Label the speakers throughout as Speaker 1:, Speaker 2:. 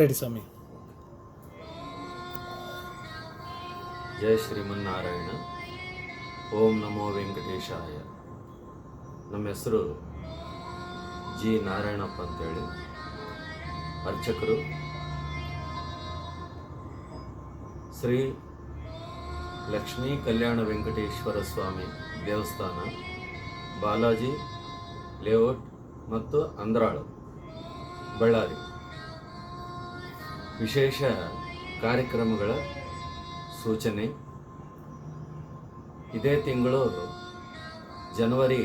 Speaker 1: Ready ಸ್ವಾಮಿ.
Speaker 2: ಜಯ ಶ್ರೀಮನ್ನಾರಾಯಣ. ಓಂ ನಮೋ ವೆಂಕಟೇಶಾಯ. ನಮ್ಮ ಹೆಸರು G Narayanappa ಅಂತೇಳಿ, ಅರ್ಚಕರು, ಶ್ರೀ ಲಕ್ಷ್ಮೀ ಕಲ್ಯಾಣ ವೆಂಕಟೇಶ್ವರ ಸ್ವಾಮಿ ದೇವಸ್ಥಾನ, ಬಾಲಾಜಿ ಲೇಔಟ್ ಮತ್ತು ಅಂದ್ರಾಳು, ಬಳ್ಳಾರಿ. ವಿಶೇಷ ಕಾರ್ಯಕ್ರಮಗಳ ಸೂಚನೆ. ಇದೇ ತಿಂಗಳು ಜನವರಿ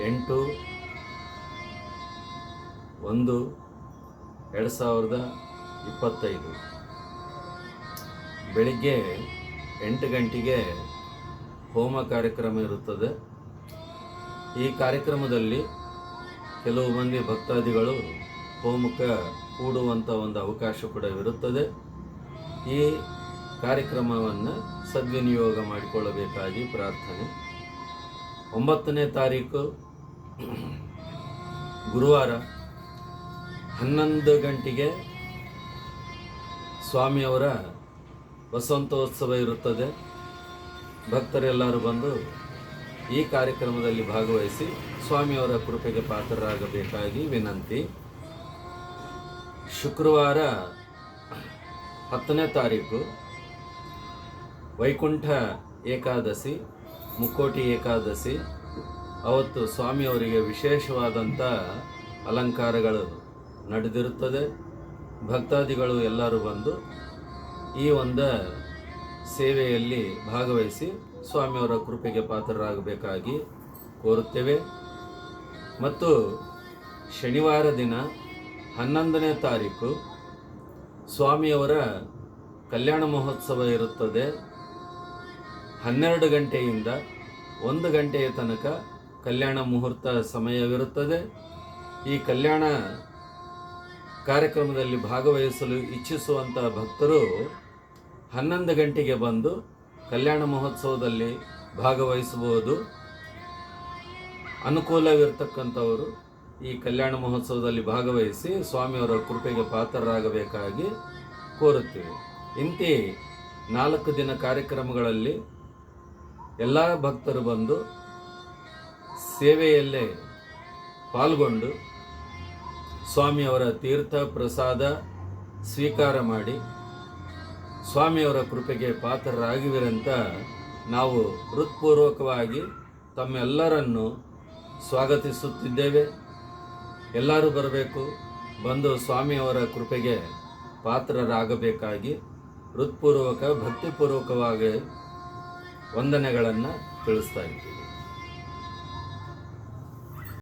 Speaker 2: 8, 1, 2025 ಬೆಳಿಗ್ಗೆ 8 ಗಂಟೆಗೆ ಹೋಮ ಕಾರ್ಯಕ್ರಮ ಇರುತ್ತದೆ. ಈ ಕಾರ್ಯಕ್ರಮದಲ್ಲಿ ಕೆಲವು ಮಂದಿ ಭಕ್ತಾದಿಗಳು ಹೋಮಕ್ಕೆ ಕೂಡುವಂಥ ಒಂದು ಅವಕಾಶ ಕೂಡ ಇರುತ್ತದೆ. ಈ ಕಾರ್ಯಕ್ರಮವನ್ನು ಸದ್ವಿನಿಯೋಗ ಮಾಡಿಕೊಳ್ಳಬೇಕಾಗಿ ಪ್ರಾರ್ಥನೆ. 9ನೇ ತಾರೀಕು ಗುರುವಾರ 11 ಗಂಟೆಗೆ ಸ್ವಾಮಿಯವರ ವಸಂತೋತ್ಸವ ಇರುತ್ತದೆ. ಭಕ್ತರೆಲ್ಲರೂ ಬಂದು ಈ ಕಾರ್ಯಕ್ರಮದಲ್ಲಿ ಭಾಗವಹಿಸಿ ಸ್ವಾಮಿಯವರ ಕೃಪೆಗೆ ಪಾತ್ರರಾಗಬೇಕಾಗಿ ವಿನಂತಿ. ಶುಕ್ರವಾರ 10ನೇ ತಾರೀಕು ವೈಕುಂಠ ಏಕಾದಶಿ, ಮುಕ್ಕೋಟಿ ಏಕಾದಶಿ. ಅವತ್ತು ಸ್ವಾಮಿಯವರಿಗೆ ವಿಶೇಷವಾದಂಥ ಅಲಂಕಾರಗಳು ನಡೆದಿರುತ್ತದೆ. ಭಕ್ತಾದಿಗಳು ಎಲ್ಲರೂ ಬಂದು ಈ ಒಂದು ಸೇವೆಯಲ್ಲಿ ಭಾಗವಹಿಸಿ ಸ್ವಾಮಿಯವರ ಕೃಪೆಗೆ ಪಾತ್ರರಾಗಬೇಕಾಗಿ ಕೋರುತ್ತೇವೆ. ಮತ್ತು ಶನಿವಾರ ದಿನ 11ನೇ ತಾರೀಕು ಸ್ವಾಮಿಯವರ ಕಲ್ಯಾಣ ಮಹೋತ್ಸವ ಇರುತ್ತದೆ. 12 ಗಂಟೆಯಿಂದ 1 ಗಂಟೆಯ ತನಕ ಕಲ್ಯಾಣ ಮುಹೂರ್ತ ಸಮಯವಿರುತ್ತದೆ. ಈ ಕಲ್ಯಾಣ ಕಾರ್ಯಕ್ರಮದಲ್ಲಿ ಭಾಗವಹಿಸಲು ಇಚ್ಛಿಸುವಂಥ ಭಕ್ತರು 11 ಗಂಟೆಗೆ ಬಂದು ಕಲ್ಯಾಣ ಮಹೋತ್ಸವದಲ್ಲಿ ಭಾಗವಹಿಸಬಹುದು. ಅನುಕೂಲವಿರ್ತಕ್ಕಂಥವರು ಈ ಕಲ್ಯಾಣ ಮಹೋತ್ಸವದಲ್ಲಿ ಭಾಗವಹಿಸಿ ಸ್ವಾಮಿಯವರ ಕೃಪೆಗೆ ಪಾತ್ರರಾಗಬೇಕಾಗಿ ಕೋರುತ್ತೇವೆ. ಇಂತಿ 4 ದಿನ ಕಾರ್ಯಕ್ರಮಗಳಲ್ಲಿ ಎಲ್ಲ ಭಕ್ತರು ಬಂದು ಸೇವೆಯಲ್ಲೇ ಪಾಲ್ಗೊಂಡು ಸ್ವಾಮಿಯವರ ತೀರ್ಥ ಪ್ರಸಾದ ಸ್ವೀಕಾರ ಮಾಡಿ ಸ್ವಾಮಿಯವರ ಕೃಪೆಗೆ ಪಾತ್ರರಾಗಿವಿರಂತ ನಾವು ಹೃತ್ಪೂರ್ವಕವಾಗಿ ತಮ್ಮೆಲ್ಲರನ್ನು ಸ್ವಾಗತಿಸುತ್ತಿದ್ದೇವೆ. ಎಲ್ಲರೂ ಬರಬೇಕು, ಬಂದು ಸ್ವಾಮಿಯವರ ಕೃಪೆಗೆ ಪಾತ್ರರಾಗಬೇಕಾಗಿ ಹೃತ್ಪೂರ್ವಕ ಭಕ್ತಿಪೂರ್ವಕವಾಗಿ ವಂದನೆಗಳನ್ನು ತಿಳಿಸ್ತಾ ಇದ್ದೀವಿ.